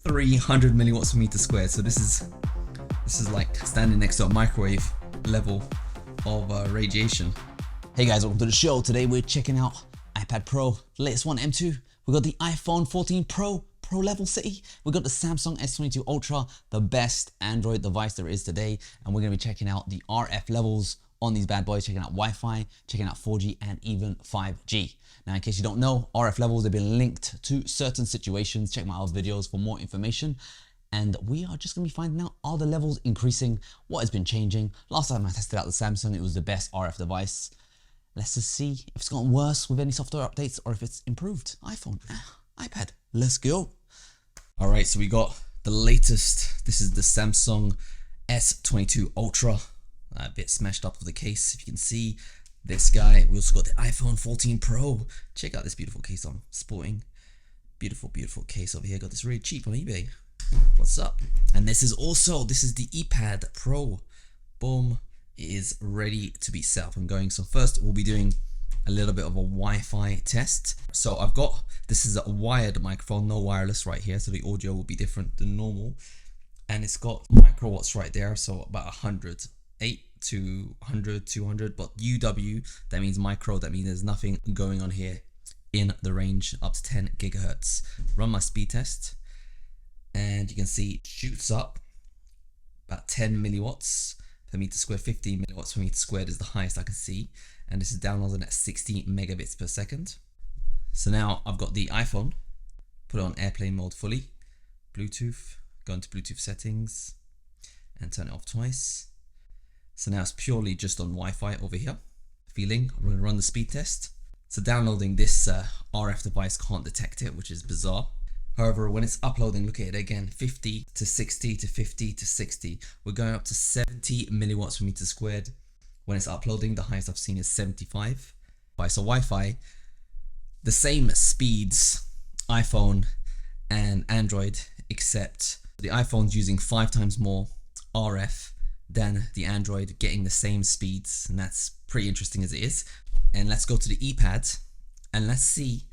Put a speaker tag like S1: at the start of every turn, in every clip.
S1: 300 milliwatts per meter squared. So this is like standing next to a microwave level of radiation.
S2: Hey guys, welcome to the show. Today we're checking out iPad Pro, the latest one, M2. We got the iPhone 14 Pro level city. We got the Samsung S22 Ultra, the best Android device there is today. And we're gonna be checking out the RF levels on these bad boys, checking out Wi-Fi, checking out 4G and even 5G. Now, in case you don't know, RF levels have been linked to certain situations. Check my other videos for more information. And we are just gonna be finding out, are the levels increasing? What has been changing? Last time I tested out the Samsung, it was the best RF device. Let's just see if it's gotten worse with any software updates or if it's improved. iPhone, iPad, let's go.
S1: All right, so we got the latest. This is the Samsung S22 Ultra. A bit smashed up with the case, if you can see. This guy, we also got the iPhone 14 Pro. Check out this beautiful case I'm sporting. Beautiful, beautiful case over here. Got this really cheap on eBay. What's up? And this is the iPad Pro. Boom. It is ready to be set up and going. So first we'll be doing a little bit of a Wi-Fi test. So this is a wired microphone, no wireless right here. So the audio will be different than normal. And it's got microwatts right there. So about 100, 8 to 100, 200, but UW, that means micro, that means there's nothing going on here in the range up to 10 gigahertz. Run my speed test and you can see it shoots up about 10 milliwatts per meter squared. 15 milliwatts per meter squared is the highest I can see, and this is downloading at 60 megabits per second. So now I've got the iPhone, put it on airplane mode fully, Bluetooth, go into Bluetooth settings and turn it off twice. So now it's purely just on Wi-Fi over here. I'm going to run the speed test. So downloading this RF device can't detect it, which is bizarre. However, when it's uploading, look at it again, 50 to 60 to 50 to 60. We're going up to 70 milliwatts per meter squared. When it's uploading, the highest I've seen is 75. So Wi-Fi, the same speeds, iPhone and Android, except the iPhone's using 5 times more RF than the Android, getting the same speeds, and that's pretty interesting as it is. And let's go to the iPad and let's see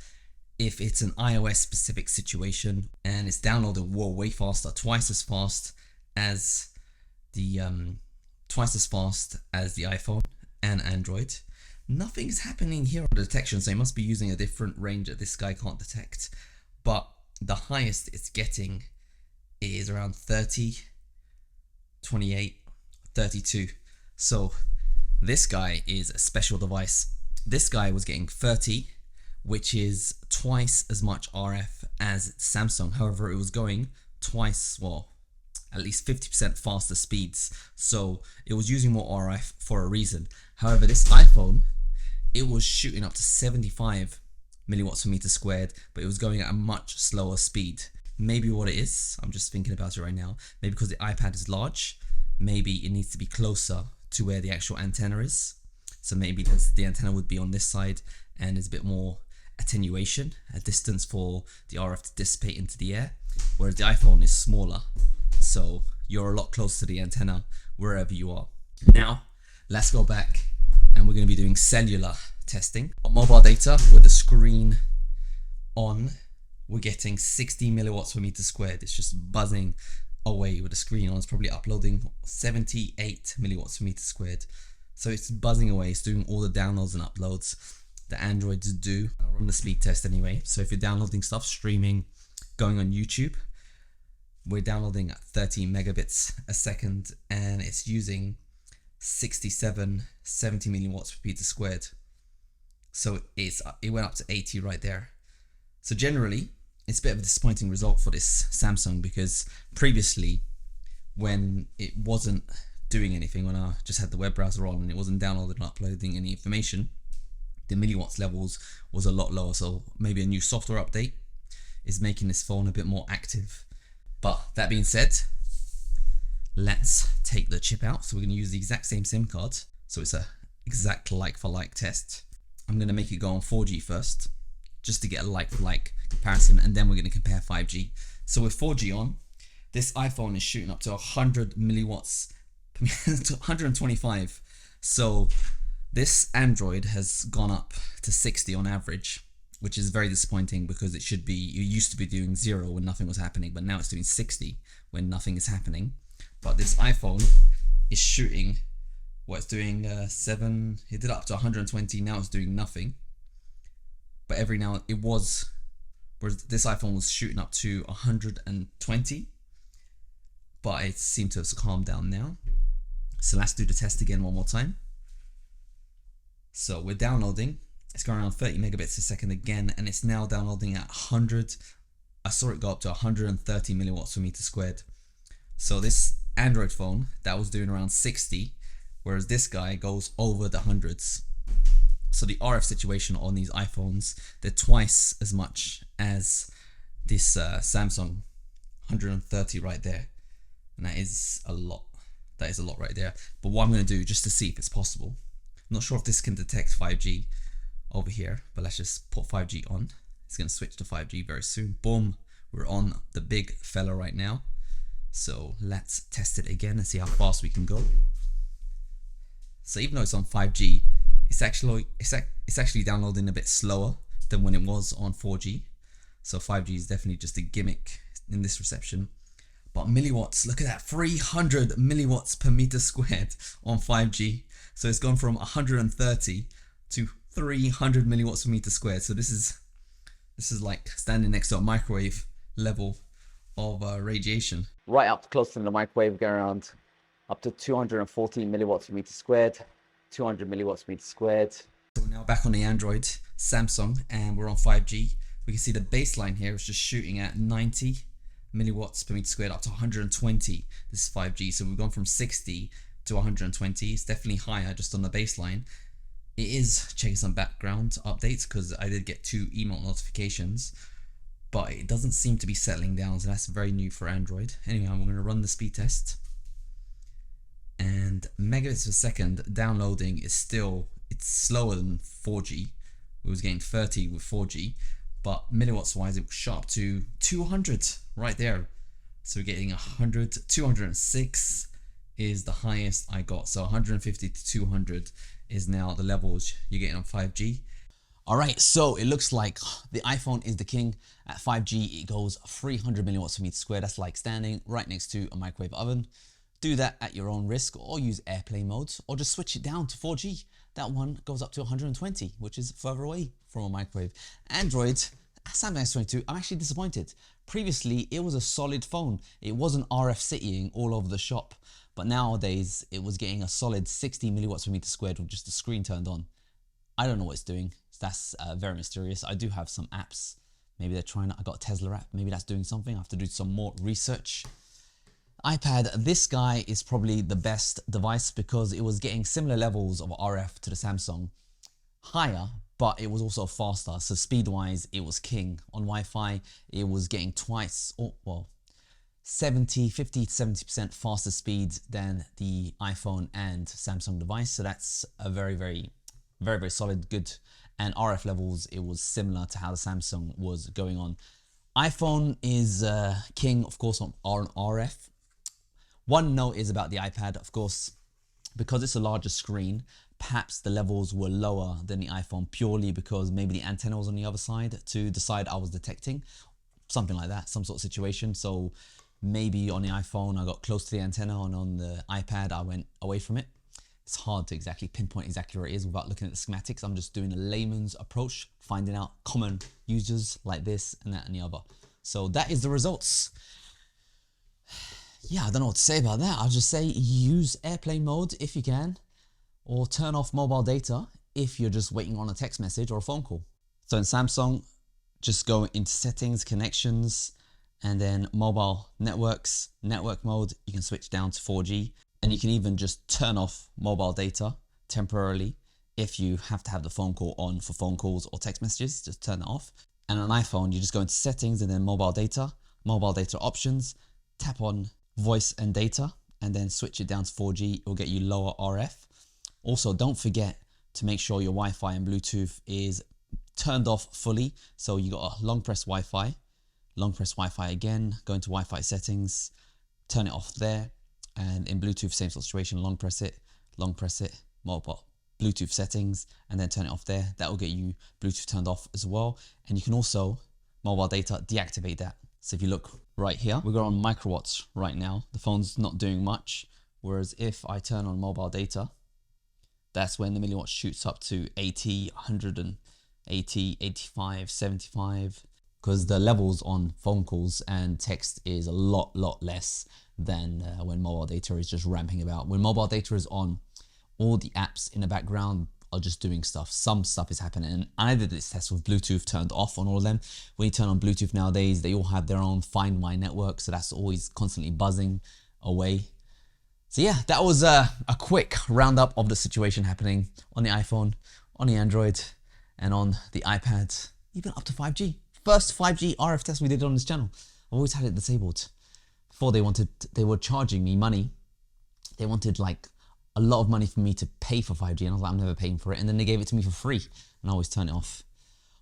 S1: if it's an iOS specific situation, and it's downloading way faster, twice as fast as the iPhone and Android. Nothing's happening here on the detection, so it must be using a different range that this guy can't detect. But the highest it's getting is around 30, 28, 32. So this guy is a special device. This guy was getting 30, which is twice as much RF as Samsung. However, it was going twice, well, at least 50% faster speeds. So it was using more RF for a reason. However, this iPhone, it was shooting up to 75 milliwatts per meter squared, but it was going at a much slower speed. Maybe what it is, I'm just thinking about it right now, maybe because the iPad is large, maybe it needs to be closer to where the actual antenna is. So maybe the antenna would be on this side and there's a bit more attenuation, a distance for the RF to dissipate into the air, whereas the iPhone is smaller. So you're a lot closer to the antenna wherever you are. Now, let's go back and we're going to be doing cellular testing. On mobile data with the screen on, we're getting 60 milliwatts per meter squared. It's just buzzing away with the screen on. It's probably uploading 78 milliwatts per meter squared. So it's buzzing away. It's doing all the downloads and uploads that Androids do. I'll run the speed test anyway. So if you're downloading stuff, streaming, going on YouTube, we're downloading at 30 megabits a second and it's using 67, 70 milliwatts per meter squared. So it went up to 80 right there. So generally, it's a bit of a disappointing result for this Samsung, because previously when it wasn't doing anything, when I just had the web browser on and it wasn't downloading and uploading any information, the milliwatts levels was a lot lower. So maybe a new software update is making this phone a bit more active. But that being said, let's take the chip out. So we're going to use the exact same SIM card. So it's a exact like for like test. I'm going to make it go on 4G first, just to get a like for like comparison, and then we're going to compare 5G. So with 4G on, this iPhone is shooting up to 100 milliwatts, to 125. So this Android has gone up to 60 on average, which is very disappointing because it used to be doing 0 when nothing was happening, but now it's doing 60 when nothing is happening. But this iPhone is shooting, it's doing 7, it did up to 120, now it's doing nothing. But every now, whereas this iPhone was shooting up to 120, but it seemed to have calmed down now. So let's do the test again one more time. So we're downloading, it's going around 30 megabits a second again, and it's now downloading at 100. I saw it go up to 130 milliwatts per meter squared. So this Android phone, that was doing around 60, whereas this guy goes over the hundreds. So the RF situation on these iPhones, they're twice as much as this Samsung 130 right there. And that is a lot. That is a lot right there. But what I'm going to do, just to see if it's possible, I'm not sure if this can detect 5G over here, but let's just put 5G on. It's going to switch to 5G very soon. Boom, we're on the big fella right now. So let's test it again and see how fast we can go. So even though it's on 5G, it's actually downloading a bit slower than when it was on 4G. So 5G is definitely just a gimmick in this reception. But milliwatts, look at that, 300 milliwatts per meter squared on 5G. So it's gone from 130 to 300 milliwatts per meter squared. So this is like standing next to a microwave level of radiation.
S2: Right up close to the microwave, going around up to 214 milliwatts per meter squared, 200 milliwatts per meter squared.
S1: So we're now back on the Android Samsung and we're on 5G. We can see the baseline here is just shooting at 90 milliwatts per meter squared up to 120. This is 5G, so we've gone from 60 to 120. It's definitely higher just on the baseline. It is checking some background updates because I did get 2 email notifications, but it doesn't seem to be settling down, so that's very new for Android. Anyway, I'm going to run the speed test, and megabits per second downloading is it's slower than 4G. It was getting 30 with 4G, but milliwatts wise it shot up to 200 right there. So we're getting 100, 206 is the highest I got. So 150 to 200 is now the levels you're getting on 5G.
S2: All right, so it looks like the iPhone is the king. At 5G, it goes 300 milliwatts per meter squared. That's like standing right next to a microwave oven. Do that at your own risk, or use airplane mode, or just switch it down to 4G. That one goes up to 120, which is further away from a microwave. Android, Samsung S22, I'm actually disappointed. Previously, it was a solid phone. It wasn't RF citying all over the shop. But nowadays, it was getting a solid 60 milliwatts per meter squared with just the screen turned on. I don't know what it's doing. That's very mysterious. I do have some apps. Maybe they're trying, I got a Tesla app. Maybe that's doing something. I have to do some more research. iPad, this guy is probably the best device because it was getting similar levels of RF to the Samsung. Higher, but it was also faster. So speed-wise, it was king. On Wi-Fi, it was getting twice, or well, 50 to 70% faster speed than the iPhone and Samsung device. So that's a very solid, good. And RF levels, it was similar to how the Samsung was going on. iPhone is king, of course, on RF. One note is about the iPad, of course, because it's a larger screen, perhaps the levels were lower than the iPhone purely because maybe the antenna was on the other side to the side I was detecting. Something like that, some sort of situation. So maybe on the iPhone I got close to the antenna, and on the iPad I went away from it. It's hard to exactly pinpoint exactly where it is without looking at the schematics. I'm just doing a layman's approach, finding out common users like this and that and the other. So that is the results. Yeah, I don't know what to say about that. I'll just say use airplane mode if you can, or turn off mobile data if you're just waiting on a text message or a phone call. So in Samsung, just go into settings, connections, and then mobile networks, network mode. You can switch down to 4G. And you can even just turn off mobile data temporarily if you have to have the phone call on for phone calls or text messages. Just turn it off. And on an iPhone, you just go into settings and then mobile data options, tap on voice and data, and then switch it down to 4G. It will get you lower RF. Also, don't forget to make sure your Wi-Fi and Bluetooth is turned off fully. So you got a long press Wi-Fi again, go into Wi-Fi settings, turn it off there. And in Bluetooth, same situation, long press it, mobile. Bluetooth settings and then turn it off there. That will get you Bluetooth turned off as well. And you can also, mobile data, deactivate that. So if you look right here, we're on microwatts right now. The phone's not doing much. Whereas if I turn on mobile data, that's when the milliwatts shoots up to 80, 180, 85, 75. Because the levels on phone calls and text is a lot less than when mobile data is just ramping about. When mobile data is on, all the apps in the background are just doing stuff. Some stuff is happening. And I did this test with Bluetooth turned off on all of them. When you turn on Bluetooth nowadays, they all have their own Find My network. So that's always constantly buzzing away. So yeah, that was a quick roundup of the situation happening on the iPhone, on the Android, and on the iPad, even up to 5G. First 5G RF test we did on this channel. I've always had it disabled. Before they were charging me money. They wanted like a lot of money for me to pay for 5G, and I was like, I'm never paying for it. And then they gave it to me for free, and I always turn it off.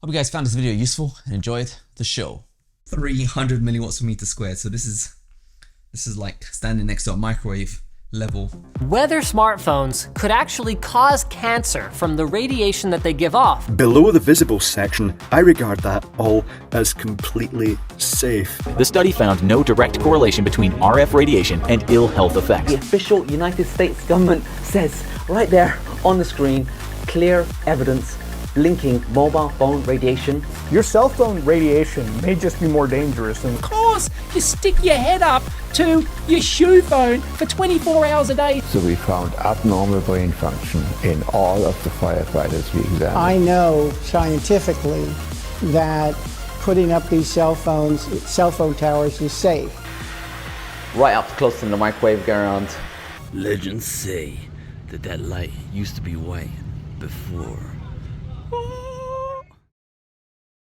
S2: Hope you guys found this video useful and enjoyed the show.
S1: 300 milliwatts per meter squared. So this is like standing next to a microwave level.
S3: Whether smartphones could actually cause cancer from the radiation that they give off.
S4: Below the visible section, I regard that all as completely safe.
S5: The study found no direct correlation between RF radiation and ill health effects.
S6: The official United States government says right there on the screen, clear evidence linking mobile phone radiation.
S7: Your cell phone radiation may just be more dangerous than...
S8: Of course, you stick your head up to your shoe phone for 24 hours a day.
S9: So we found abnormal brain function in all of the firefighters we examined.
S10: I know scientifically that putting up these cell phone towers is safe.
S6: Right up close to the microwave ground.
S11: Legends say that light used to be white before